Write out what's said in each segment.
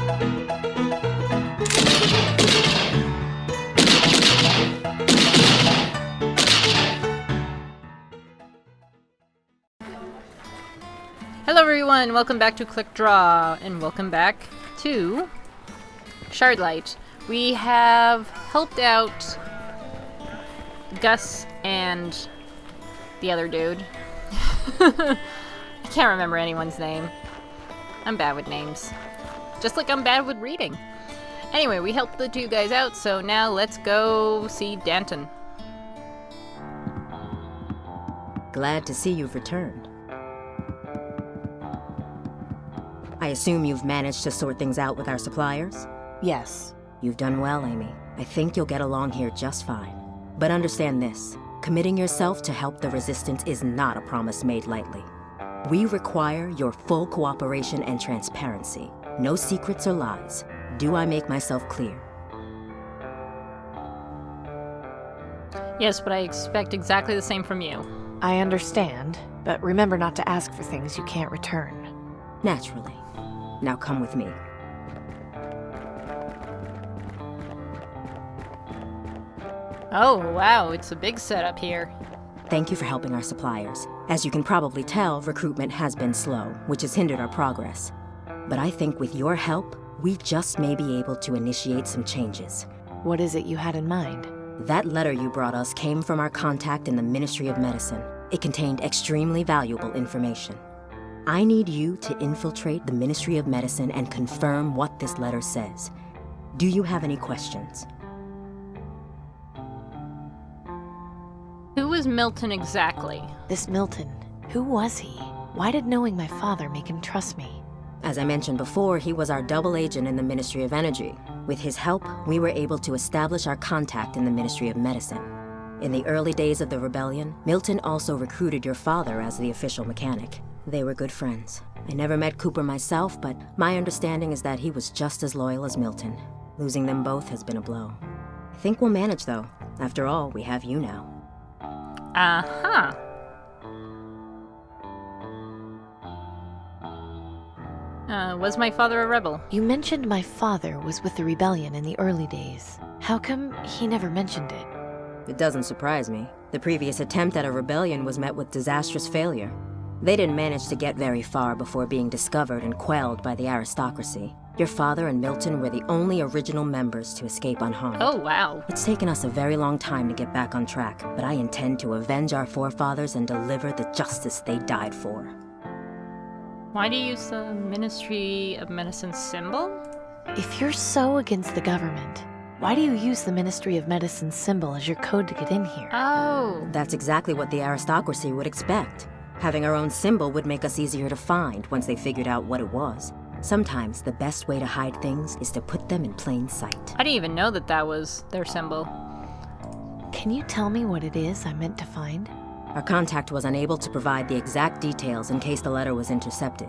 Hello everyone, welcome back to Click Draw, and welcome back to Shardlight. We have helped out Gus and the other dude. I can't remember anyone's name. I'm bad with names. Just like I'm bad with reading. Anyway, we helped the two guys out, so now let's go see Danton. Glad to see you've returned. I assume you've managed to sort things out with our suppliers? Yes. You've done well, Amy. I think you'll get along here just fine. But understand this, committing yourself to help the Resistance is not a promise made lightly. We require your full cooperation and transparency. No secrets or lies. Do I make myself clear? Yes, but I expect exactly the same from you. I understand, but remember not to ask for things you can't return. Naturally. Now come with me. Oh, wow, it's a big setup here. Thank you for helping our suppliers. As you can probably tell, recruitment has been slow, which has hindered our progress. But I think with your help, we just may be able to initiate some changes. What is it you had in mind? That letter you brought us came from our contact in the Ministry of Medicine. It contained extremely valuable information. I need you to infiltrate the Ministry of Medicine and confirm what this letter says. Do you have any questions? Who was Milton exactly? This Milton, who was he? Why did knowing my father make him trust me? As I mentioned before, he was our double agent in the Ministry of Energy. With his help, we were able to establish our contact in the Ministry of Medicine. In the early days of the rebellion, Milton also recruited your father as the official mechanic. They were good friends. I never met Cooper myself, but my understanding is that he was just as loyal as Milton. Losing them both has been a blow. I think we'll manage, though. After all, we have you now. Uh-huh. Was my father a rebel? You mentioned my father was with the rebellion in the early days. How come he never mentioned it? It doesn't surprise me. The previous attempt at a rebellion was met with disastrous failure. They didn't manage to get very far before being discovered and quelled by the aristocracy. Your father and Milton were the only original members to escape unharmed. Oh, wow. It's taken us a very long time to get back on track, but I intend to avenge our forefathers and deliver the justice they died for. Why do you use the Ministry of Medicine symbol? If you're so against the government, why do you use the Ministry of Medicine symbol as your code to get in here? Oh. That's exactly what the aristocracy would expect. Having our own symbol would make us easier to find once they figured out what it was. Sometimes the best way to hide things is to put them in plain sight. I didn't even know that was their symbol. Can you tell me what it is I meant to find? Our contact was unable to provide the exact details in case the letter was intercepted.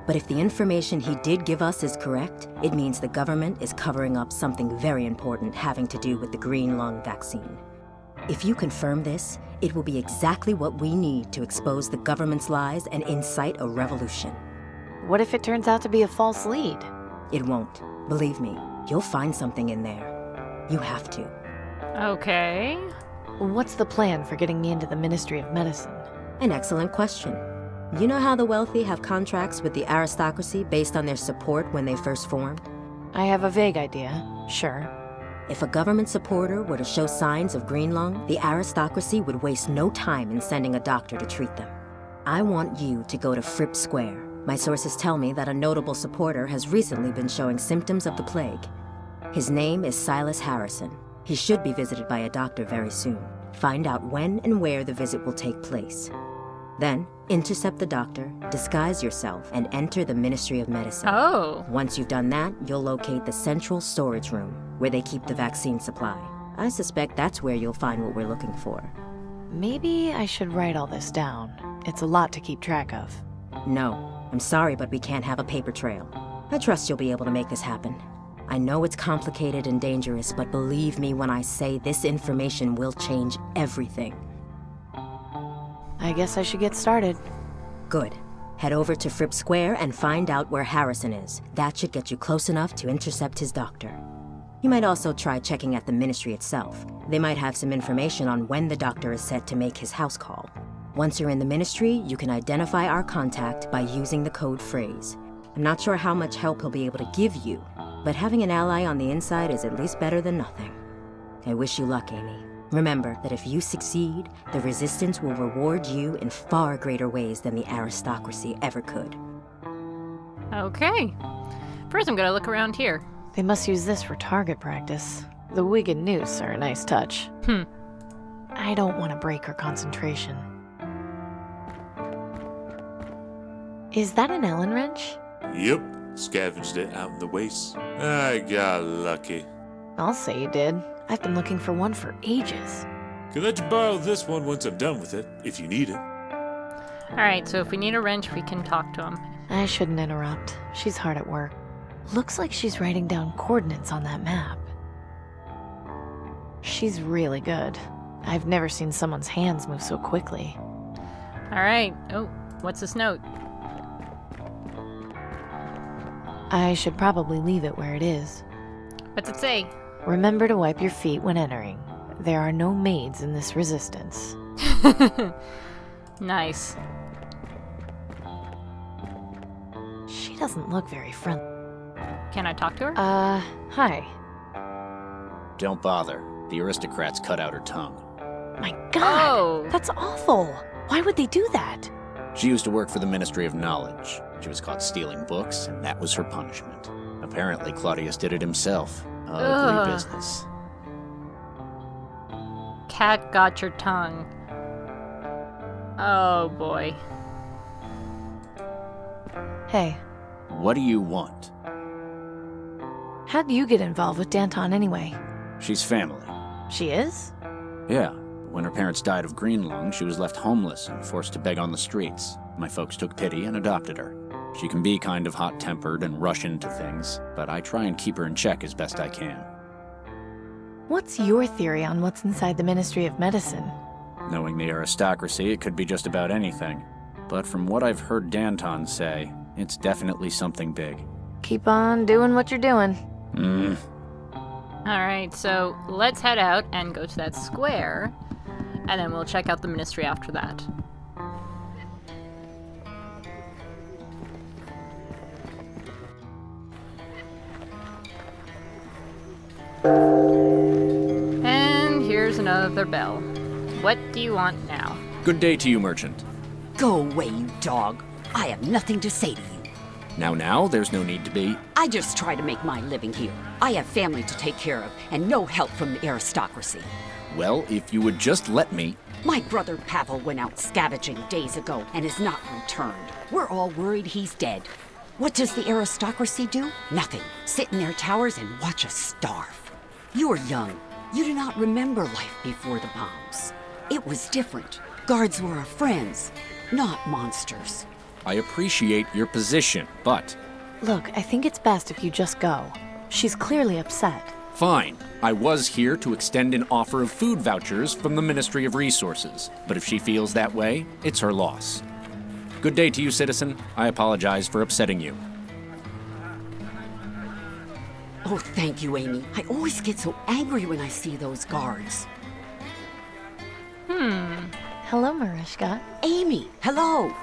But if the information he did give us is correct, it means the government is covering up something very important having to do with the green lung vaccine. If you confirm this, it will be exactly what we need to expose the government's lies and incite a revolution. What if it turns out to be a false lead? It won't. Believe me, you'll find something in there. You have to. Okay. What's the plan for getting me into the Ministry of Medicine? An excellent question. You know how the wealthy have contracts with the aristocracy based on their support when they first formed? I have a vague idea, sure. If a government supporter were to show signs of green lung, the aristocracy would waste no time in sending a doctor to treat them. I want you to go to Fripps Square. My sources tell me that a notable supporter has recently been showing symptoms of the plague. His name is Silas Harrison. He should be visited by a doctor very soon. Find out when and where the visit will take place. Then, intercept the doctor, disguise yourself, and enter the Ministry of Medicine. Oh. Once you've done that, you'll locate the central storage room, where they keep the vaccine supply. I suspect that's where you'll find what we're looking for. Maybe I should write all this down. It's a lot to keep track of. No, I'm sorry, but we can't have a paper trail. I trust you'll be able to make this happen. I know it's complicated and dangerous, but believe me when I say this information will change everything. I guess I should get started. Good. Head over to Fripps Square and find out where Harrison is. That should get you close enough to intercept his doctor. You might also try checking at the ministry itself. They might have some information on when the doctor is set to make his house call. Once you're in the ministry, you can identify our contact by using the code phrase. I'm not sure how much help he'll be able to give you, but having an ally on the inside is at least better than nothing. I wish you luck, Amy. Remember that if you succeed, the Resistance will reward you in far greater ways than the aristocracy ever could. Okay. First, I'm gonna look around here. They must use this for target practice. The wig and noose are a nice touch. I don't want to break her concentration. Is that an Allen wrench? Yep, scavenged it out in the waste. I got lucky. I'll say you did. I've been looking for one for ages. Can let you borrow this one once I'm done with it, if you need it. Alright, so if we need a wrench, we can talk to him. I shouldn't interrupt. She's hard at work. Looks like she's writing down coordinates on that map. She's really good. I've never seen someone's hands move so quickly. Alright. Oh, what's this note? I should probably leave it where it is. What's it say? Remember to wipe your feet when entering. There are no maids in this resistance. Nice. She doesn't look very friendly. Can I talk to her? Hi. Don't bother. The aristocrats cut out her tongue. My God! Oh. That's awful! Why would they do that? She used to work for the Ministry of Knowledge. She was caught stealing books, and that was her punishment. Apparently, Claudius did it himself. Ugly Ugh. business. Cat got your tongue. Oh boy. Hey, What do you want? how'd you get involved with Danton anyway? She's family. She is? Yeah. When her parents died of green lung, she was left homeless and forced to beg on the streets. My folks took pity and adopted her. She can be kind of hot-tempered and rush into things, but I try and keep her in check as best I can. What's your theory on what's inside the Ministry of Medicine? Knowing the aristocracy, it could be just about anything. But from what I've heard Danton say, it's definitely something big. Keep on doing what you're doing. Alright, so let's head out and go to that square, and then we'll check out the ministry after that. And here's another bell. What do you want now? Good day to you, merchant. Go away, you dog. I have nothing to say to you. Now, there's no need to be. I just try to make my living here. I have family to take care of, and no help from the aristocracy. Well, if you would just let me. My brother Pavel went out scavenging days ago and has not returned. We're all worried he's dead. What does the aristocracy do? Nothing. Sit in their towers and watch us starve. You are young. You do not remember life before the bombs. It was different. Guards were our friends, not monsters. I appreciate your position, but... Look, I think it's best if you just go. She's clearly upset. Fine. I was here to extend an offer of food vouchers from the Ministry of Resources, but if she feels that way, it's her loss. Good day to you, citizen. I apologize for upsetting you. Oh, thank you, Amy. I always get so angry when I see those guards. Hello, Marishka. Amy, hello.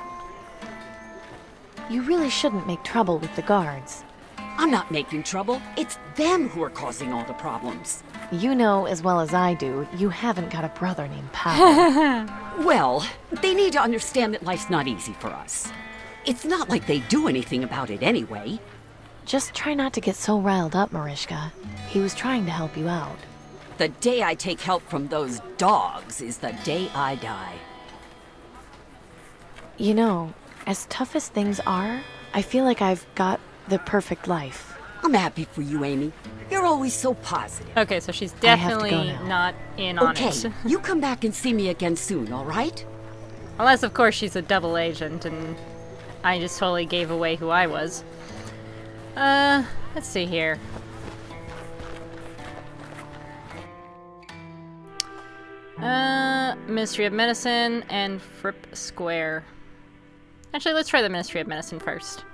You really shouldn't make trouble with the guards. I'm not making trouble. It's them who are causing all the problems. You know as well as I do, you haven't got a brother named Pavel. Well, they need to understand that life's not easy for us. It's not like they do anything about it anyway. Just try not to get so riled up, Marishka. He was trying to help you out. The day I take help from those dogs is the day I die. You know, as tough as things are, I feel like I've got the perfect life. I'm happy for you, Amy. You're always so positive. Okay, so she's I have to definitely go now. not in on Okay, it. you come back and see me again soon, all right? Unless, of course, she's a double agent, and I just totally gave away who I was. Let's see here. Ministry of Medicine and Fripps Square. Actually, let's try the Ministry of Medicine first.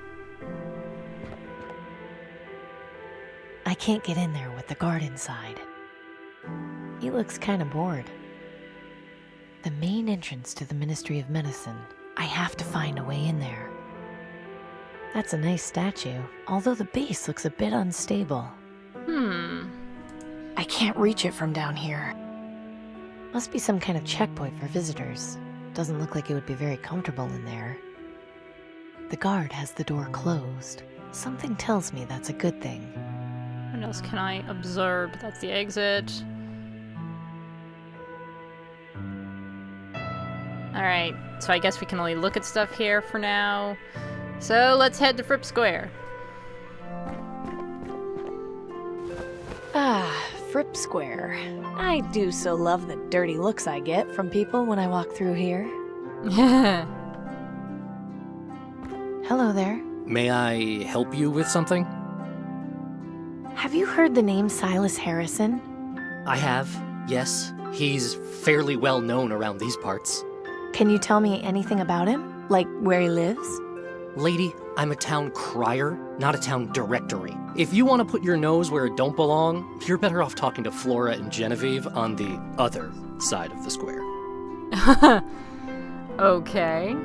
I can't get in there with the guard inside. He looks kind of bored. The main entrance to the Ministry of Medicine. I have to find a way in there. That's a nice statue, although the base looks a bit unstable. I can't reach it from down here. Must be some kind of checkpoint for visitors. Doesn't look like it would be very comfortable in there. The guard has the door closed. Something tells me that's a good thing. What else can I observe? That's the exit. Alright, so I guess we can only look at stuff here for now. So let's head to Fripps Square. Fripps Square. I do so love the dirty looks I get from people when I walk through here. Hello there. May I help you with something? Have you heard the name Silas Harrison? I have, yes. He's fairly well known around these parts. Can you tell me anything about him? Like where he lives? Lady, I'm a town crier, not a town directory. If you want to put your nose where it don't belong, you're better off talking to Flora and Genevieve on the other side of the square. Okay.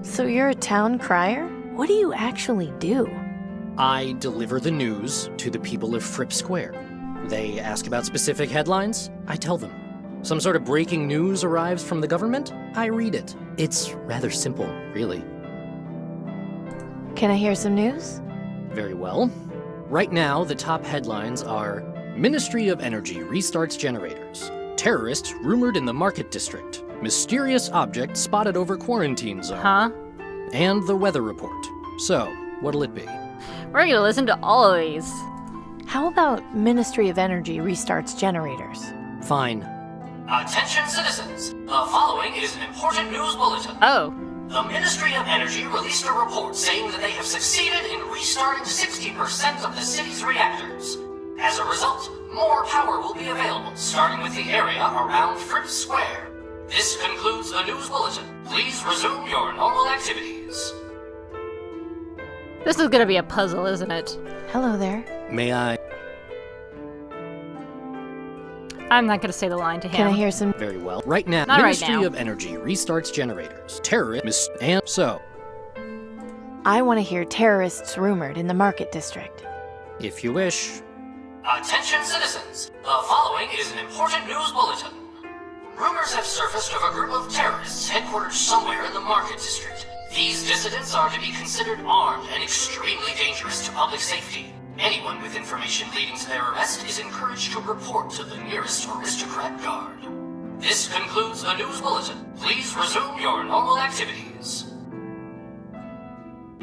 So you're a town crier? What do you actually do? I deliver the news to the people of Fripps Square. They ask about specific headlines, I tell them. Some sort of breaking news arrives from the government, I read it. It's rather simple, really. Can I hear some news? Very well. Right now, the top headlines are Ministry of Energy restarts generators. Terrorists rumored in the market district. Mysterious object spotted over quarantine zone. Huh? And the weather report. So, what'll it be? We're gonna listen to all of these. How about Ministry of Energy restarts generators? Fine. Attention citizens, the following is an important news bulletin. Oh. The Ministry of Energy released a report saying that they have succeeded in restarting 60% of the city's reactors. As a result, more power will be available, starting with the area around Fripps Square. This concludes the news bulletin. Please resume your normal activities. This is gonna be a puzzle, isn't it? Hello there. May I? I'm not gonna say the line to him. Can I hear some? Very well. Right now, Not right Ministry now. of Energy restarts generators. Terrorists and so. I want to hear terrorists rumored in the market district. If you wish. Attention citizens, the following is an important news bulletin. Rumors have surfaced of a group of terrorists headquartered somewhere in the market district. These dissidents are to be considered armed and extremely dangerous to public safety. Anyone with information leading to their arrest is encouraged to report to the nearest aristocrat guard. This concludes the news bulletin. Please resume your normal activities.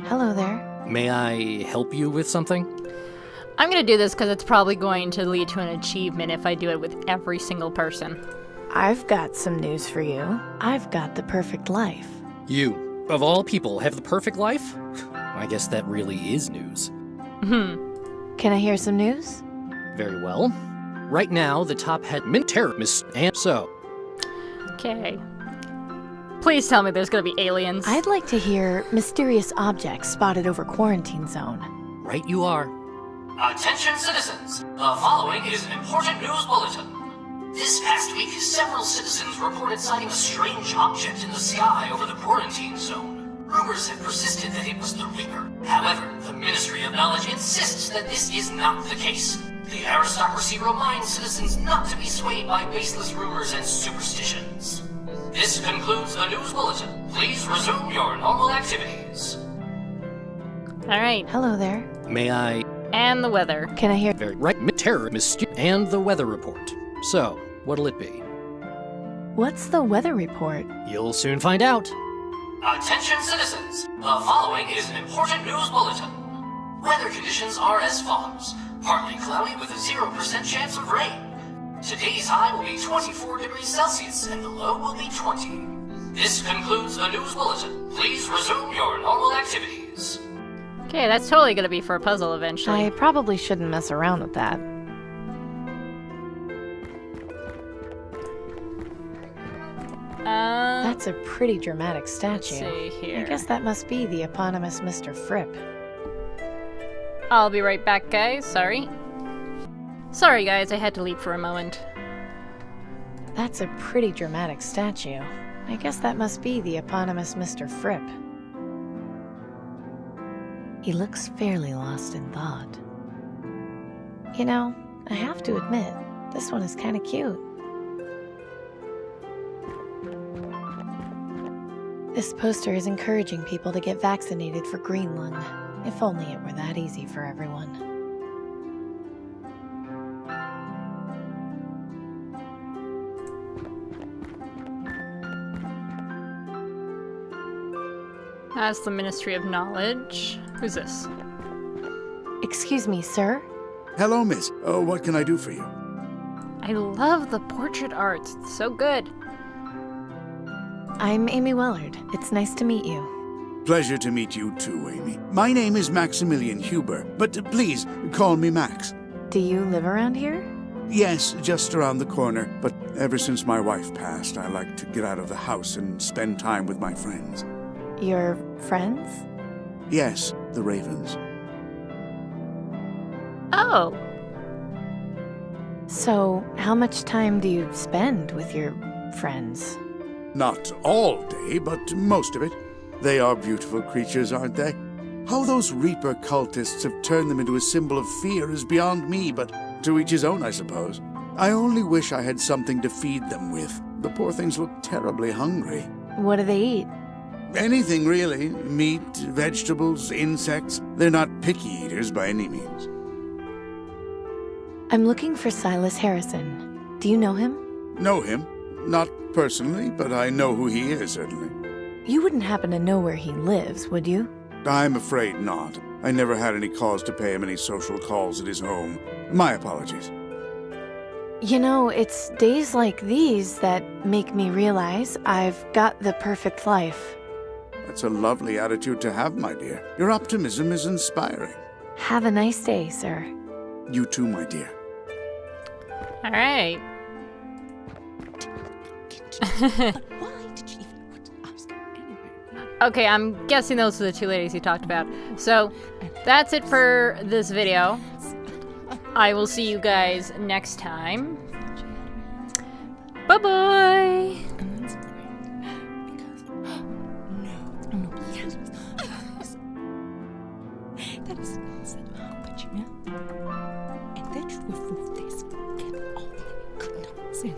Hello there. May I help you with something? I'm gonna do this because it's probably going to lead to an achievement if I do it with every single person. I've got some news for you. I've got the perfect life. You, of all people, have the perfect life? I guess that really is news. Can I hear some news? Very well. Right now, the top head terrorists and so. Okay. Please tell me there's gonna be aliens. I'd like to hear mysterious objects spotted over quarantine zone. Right you are. Attention citizens, the following is an important news bulletin. This past week, several citizens reported sighting a strange object in the sky over the quarantine zone. Rumors have persisted that it was the Reaper. However, the Ministry of Knowledge insists that this is not the case. The aristocracy reminds citizens not to be swayed by baseless rumors and superstitions. This concludes the news bulletin. Please resume your normal activities. Alright. Hello there. May I? And the weather. Can I hear? Very right. Terrorist and the weather report. So, what'll it be? What's the weather report? You'll soon find out. Attention citizens, the following is an important news bulletin. Weather conditions are as follows. Partly cloudy with a 0% chance of rain. Today's high will be 24 degrees Celsius and the low will be 20. This concludes the news bulletin. Please resume your normal activities. Okay, that's totally gonna be for a puzzle eventually. I probably shouldn't mess around with that. That's That's a pretty dramatic statue. Let's see here. I guess that must be the eponymous Mr. Fripp. I'll be right back, guys. Sorry. Sorry, guys. I had to leap for a moment. That's a pretty dramatic statue. I guess that must be the eponymous Mr. Fripp. He looks fairly lost in thought. You know, I have to admit, this one is kind of cute. This poster is encouraging people to get vaccinated for green lung. If only it were that easy for everyone. That's the Ministry of Knowledge. Who's this? Excuse me, sir? Hello, miss. Oh, what can I do for you? I love the portrait art. It's so good. I'm Amy Wellard. It's nice to meet you. Pleasure to meet you too, Amy. My name is Maximilian Huber, but please call me Max. Do you live around here? Yes, just around the corner, but ever since my wife passed, I like to get out of the house and spend time with my friends. Your friends? Yes, the Ravens. Oh. So, how much time do you spend with your friends? Not all day, but most of it. They are beautiful creatures, aren't they? How those Reaper cultists have turned them into a symbol of fear is beyond me, but to each his own, I suppose. I only wish I had something to feed them with. The poor things look terribly hungry. What do they eat? Anything, really. Meat, vegetables, insects. They're not picky eaters by any means. I'm looking for Silas Harrison. Do you know him? Know him? Not personally, but I know who he is, certainly. You wouldn't happen to know where he lives, would you? I'm afraid not. I never had any cause to pay him any social calls at his home. My apologies. You know, it's days like these that make me realize I've got the perfect life. That's a lovely attitude to have, my dear. Your optimism is inspiring. Have a nice day, sir. You too, my dear. All right. Okay, I'm guessing those are the two ladies he talked about. So, that's it for this video. I will see you guys next time. Bye-bye! That is but you know, and that truth this can only could not say